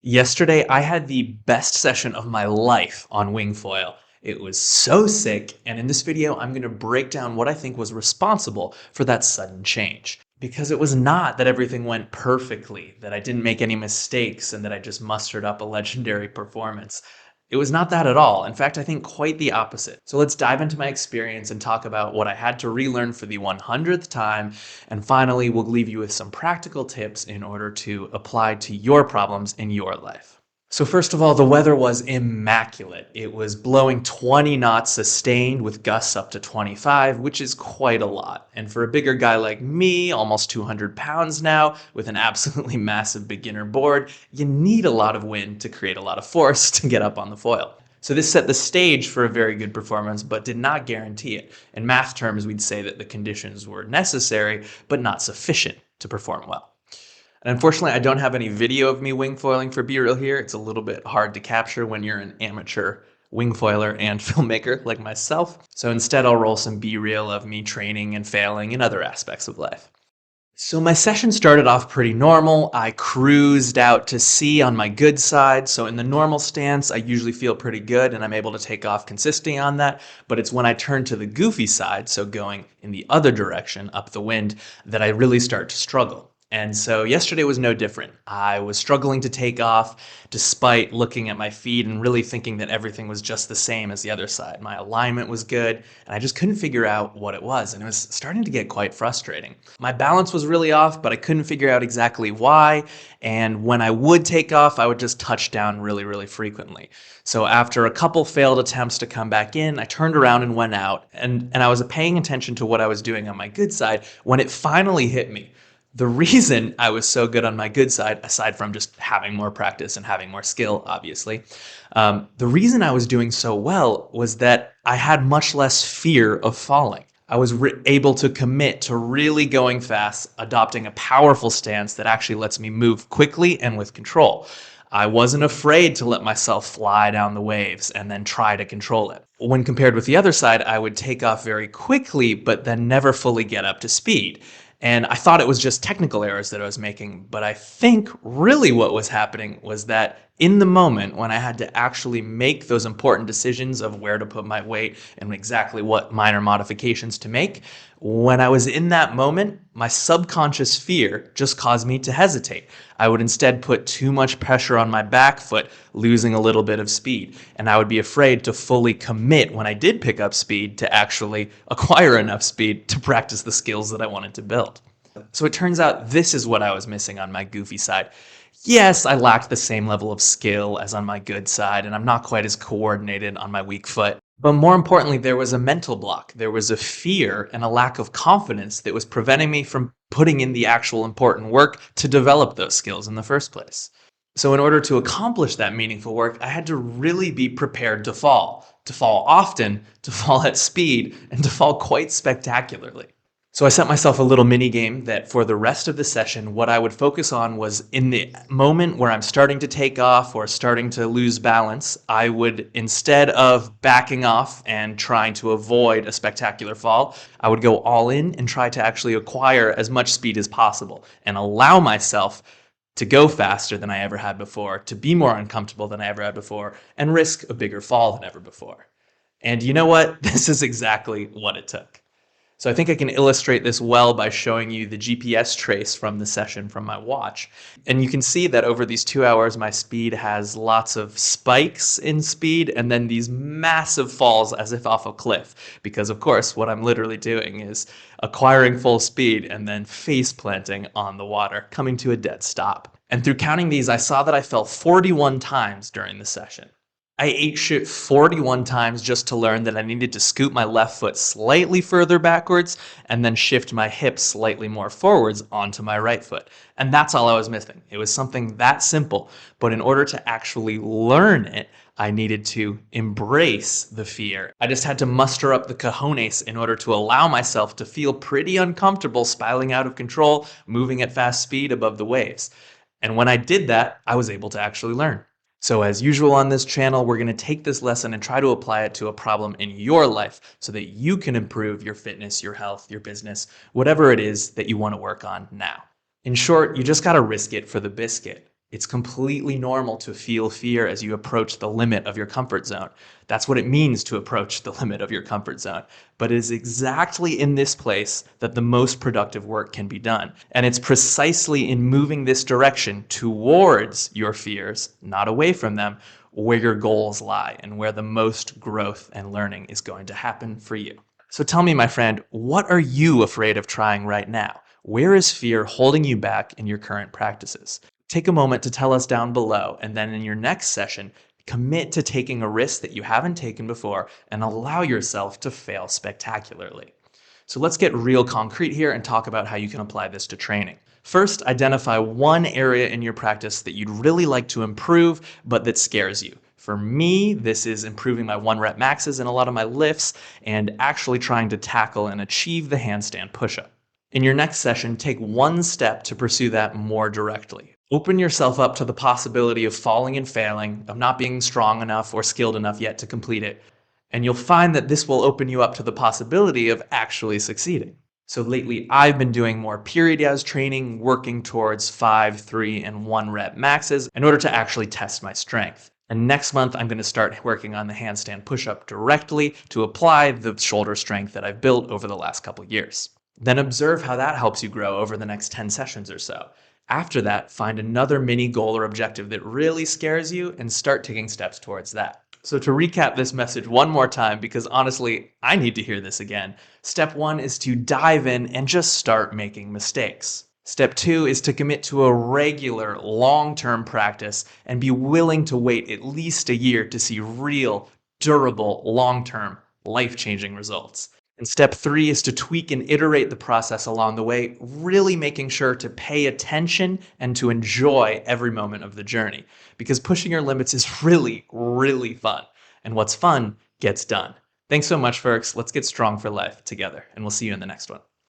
Yesterday, I had the best session of my life on wing foil. It was so sick, and in this video, I'm going to break down what I think was responsible for that sudden change. Because it was not that everything went perfectly, that I didn't make any mistakes, and that I just mustered up a legendary performance. It was not that at all. In fact, I think quite the opposite. So let's dive into my experience and talk about what I had to relearn for the 100th time. And finally, we'll leave you with some practical tips in order to apply to your problems in your life. So first of all, the weather was immaculate. It was blowing 20 knots sustained with gusts up to 25, which is quite a lot. And for a bigger guy like me, almost 200 pounds now, with an absolutely massive beginner board, you need a lot of wind to create a lot of force to get up on the foil. So this set the stage for a very good performance, but did not guarantee it. In math terms, we'd say that the conditions were necessary, but not sufficient to perform well. And unfortunately, I don't have any video of me wing foiling for B-Reel here. It's a little bit hard to capture when you're an amateur wing foiler and filmmaker like myself. So instead, I'll roll some B-Reel of me training and failing in other aspects of life. So my session started off pretty normal. I cruised out to sea on my good side. So in the normal stance, I usually feel pretty good and I'm able to take off consistently on that. But it's when I turn to the goofy side, so going in the other direction, up the wind, that I really start to struggle. And so yesterday was no different. I was struggling to take off despite looking at my feet and really thinking that everything was just the same as the other side. My alignment was good and I just couldn't figure out what it was, and it was starting to get quite frustrating. My balance was really off, but I couldn't figure out exactly why, and when I would take off, I would just touch down really frequently. So after a couple failed attempts to come back in, I turned around and went out, and I was paying attention to what I was doing on my good side when it finally hit me. The reason I was so good on my good side, aside from just having more practice and having more skill, obviously, the reason I was doing so well was that I had much less fear of falling. I was able to commit to really going fast, adopting a powerful stance that actually lets me move quickly and with control. I wasn't afraid to let myself fly down the waves and then try to control it. When compared with the other side, I would take off very quickly, but then never fully get up to speed. And I thought it was just technical errors that I was making, but I think really what was happening was that in the moment when I had to actually make those important decisions of where to put my weight and exactly what minor modifications to make, when I was in that moment, my subconscious fear just caused me to hesitate. I would instead put too much pressure on my back foot, losing a little bit of speed. And I would be afraid to fully commit when I did pick up speed to actually acquire enough speed to practice the skills that I wanted to build. So it turns out this is what I was missing on my goofy side. Yes, I lacked the same level of skill as on my good side, and I'm not quite as coordinated on my weak foot. But more importantly, there was a mental block. There was a fear and a lack of confidence that was preventing me from putting in the actual important work to develop those skills in the first place. So in order to accomplish that meaningful work, I had to really be prepared to fall often, to fall at speed, and to fall quite spectacularly. So I set myself a little mini game that for the rest of the session, what I would focus on was in the moment where I'm starting to take off or starting to lose balance, I would, instead of backing off and trying to avoid a spectacular fall, I would go all in and try to actually acquire as much speed as possible and allow myself to go faster than I ever had before, to be more uncomfortable than I ever had before, and risk a bigger fall than ever before. And you know what? This is exactly what it took. So I think I can illustrate this well by showing you the GPS trace from the session from my watch. And you can see that over these 2 hours, my speed has lots of spikes in speed and then these massive falls as if off a cliff. Because of course, what I'm literally doing is acquiring full speed and then face planting on the water, coming to a dead stop. And through counting these, I saw that I fell 41 times during the session. I ate shit 41 times just to learn that I needed to scoot my left foot slightly further backwards and then shift my hips slightly more forwards onto my right foot. And that's all I was missing. It was something that simple, but in order to actually learn it, I needed to embrace the fear. I just had to muster up the cojones in order to allow myself to feel pretty uncomfortable spiraling out of control, moving at fast speed above the waves. And when I did that, I was able to actually learn. So as usual on this channel, we're going to take this lesson and try to apply it to a problem in your life so that you can improve your fitness, your health, your business, whatever it is that you want to work on now. In short, you just got to risk it for the biscuit. It's completely normal to feel fear as you approach the limit of your comfort zone. That's what it means to approach the limit of your comfort zone. But it is exactly in this place that the most productive work can be done. And it's precisely in moving this direction towards your fears, not away from them, where your goals lie and where the most growth and learning is going to happen for you. So tell me, my friend, what are you afraid of trying right now? Where is fear holding you back in your current practices? Take a moment to tell us down below, and then in your next session, commit to taking a risk that you haven't taken before and allow yourself to fail spectacularly. So let's get real concrete here and talk about how you can apply this to training. First, identify one area in your practice that you'd really like to improve, but that scares you. For me, this is improving my 1 rep maxes in a lot of my lifts and actually trying to tackle and achieve the handstand push-up. In your next session, take one step to pursue that more directly. Open yourself up to the possibility of falling and failing, of not being strong enough or skilled enough yet to complete it. And you'll find that this will open you up to the possibility of actually succeeding. So lately, I've been doing more periodized training, working towards 5, 3, and 1 rep maxes in order to actually test my strength. And next month, I'm going to start working on the handstand push-up directly to apply the shoulder strength that I've built over the last couple years. Then observe how that helps you grow over the next 10 sessions or so. After that, find another mini goal or objective that really scares you and start taking steps towards that. So to recap this message one more time, because honestly, I need to hear this again. Step 1 is to dive in and just start making mistakes. Step 2 is to commit to a regular, long-term practice and be willing to wait at least a year to see real, durable, long-term, life-changing results. And step 3 is to tweak and iterate the process along the way, really making sure to pay attention and to enjoy every moment of the journey. Because pushing your limits is really, really fun. And what's fun gets done. Thanks so much, folks. Let's get strong for life together, and we'll see you in the next one.